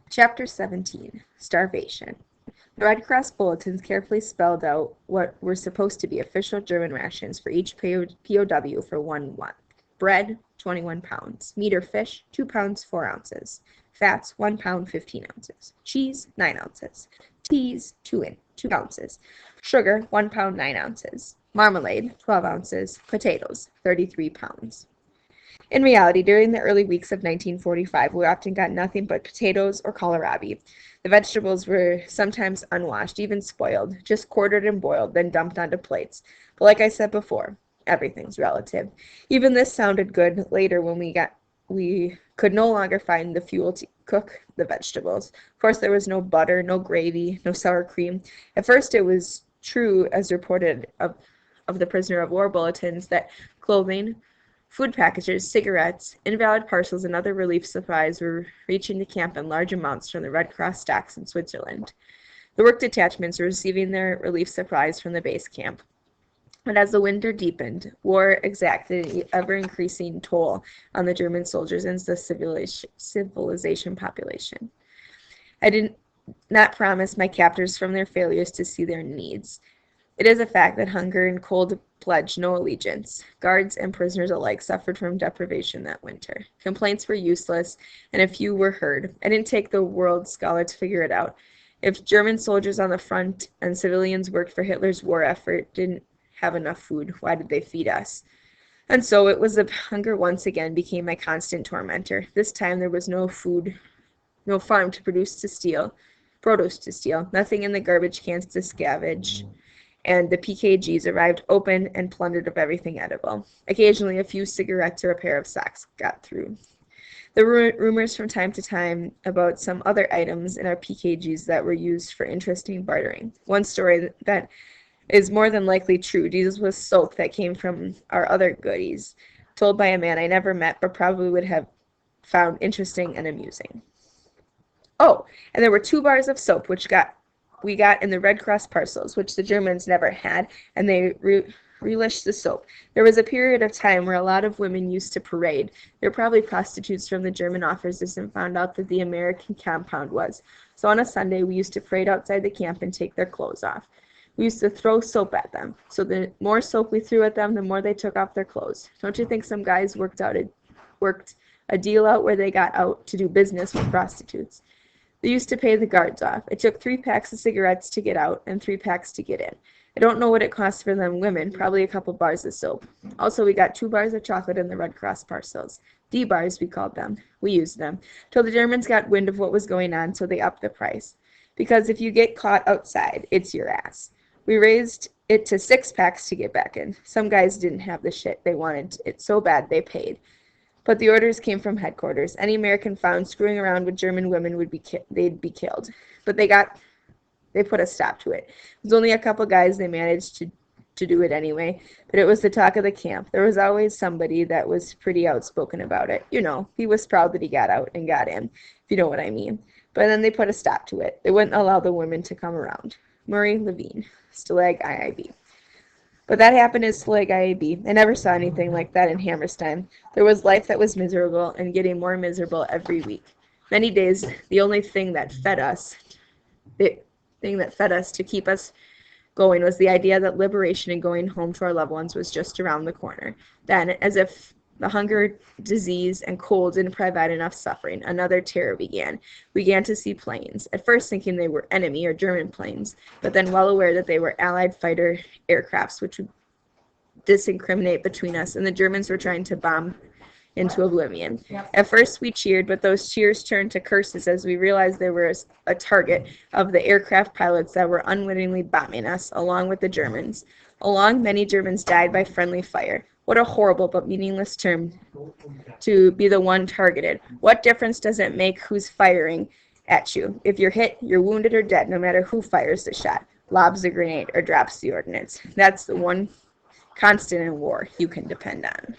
Chapter 17, Starvation. The Red Cross bulletins carefully spelled out what were supposed to be official German rations for each POW for 1 month. Bread, 21 pounds. Meat or fish, 2 pounds, 4 ounces. Fats, 1 pound, 15 ounces. Cheese, 9 ounces. Teas, 2 ounces. Sugar, 1 pound, 9 ounces. Marmalade, 12 ounces. Potatoes, 33 pounds. In reality, during the early weeks of 1945, we often got nothing but potatoes or kohlrabi. The vegetables were sometimes unwashed, even spoiled, just quartered and boiled, then dumped onto plates. But like I said before, everything's relative. Even this sounded good later when we could no longer find the fuel to cook the vegetables. Of course, there was no butter, no gravy, no sour cream. At first, it was true, as reported of the prisoner of war bulletins, that clothing, food packages, cigarettes, invalid parcels, and other relief supplies were reaching the camp in large amounts from the Red Cross stocks in Switzerland. The work detachments were receiving their relief supplies from the base camp. But as the winter deepened, war exacted an ever-increasing toll on the German soldiers and the civilization population. I did not promise my captors from their failures to see their needs. It is a fact that hunger and cold pledged no allegiance. Guards and prisoners alike suffered from deprivation that winter. Complaints were useless, and a few were heard. I didn't take the world scholar to figure it out. If German soldiers on the front and civilians worked for Hitler's war effort didn't have enough food, why did they feed us? And so it was that hunger once again became my constant tormentor. This time there was no food, no farm to produce produce to steal, nothing in the garbage cans to scavenge, and the PKGs arrived open and plundered of everything edible. Occasionally, a few cigarettes or a pair of socks got through. There were rumors from time to time about some other items in our PKGs that were used for interesting bartering. One story that is more than likely true deals with soap that came from our other goodies, told by a man I never met but probably would have found interesting and amusing. Oh, and there were 2 bars of soap we got in the Red Cross parcels, which the Germans never had, and they relished the soap. There was a period of time where a lot of women used to parade. They were probably prostitutes from the German officers and found out that the American compound was. So on a Sunday, we used to parade outside the camp and take their clothes off. We used to throw soap at them. So the more soap we threw at them, the more they took off their clothes. Don't you think some guys worked a deal out where they got out to do business with prostitutes? They used to pay the guards off. It took 3 packs of cigarettes to get out and 3 packs to get in. I don't know what it cost for them women, probably a couple bars of soap. Also, we got 2 bars of chocolate in the Red Cross parcels. D-bars, we called them. We used them, till the Germans got wind of what was going on, so they upped the price. Because if you get caught outside, it's your ass. We raised it to 6 packs to get back in. Some guys didn't have the shit. They wanted it so bad they paid. But the orders came from headquarters. Any American found screwing around with German women they'd be killed. But they put a stop to it. It was only a couple guys. They managed to do it anyway. But it was the talk of the camp. There was always somebody that was pretty outspoken about it. You know, he was proud that he got out and got in, if you know what I mean. But then they put a stop to it. They wouldn't allow the women to come around. Murray Levine, Stalag IIB. But that happened in Stalag IIB. I never saw anything like that in Hammerstein. There was life that was miserable and getting more miserable every week. Many days, the only thing that fed us to keep us going was the idea that liberation and going home to our loved ones was just around the corner. Then, as if the hunger, disease, and cold didn't provide enough suffering, another terror began. We began to see planes, at first thinking they were enemy or German planes, but then well aware that they were Allied fighter aircrafts, which would discriminate between us, and the Germans were trying to bomb into oblivion. At first we cheered, but those cheers turned to curses as we realized they were a target of the aircraft pilots that were unwittingly bombing us, along with the Germans. Many Germans died by friendly fire. What a horrible but meaningless term to be the one targeted. What difference does it make who's firing at you? If you're hit, you're wounded or dead, no matter who fires the shot, lobs the grenade, or drops the ordnance. That's the one constant in war you can depend on.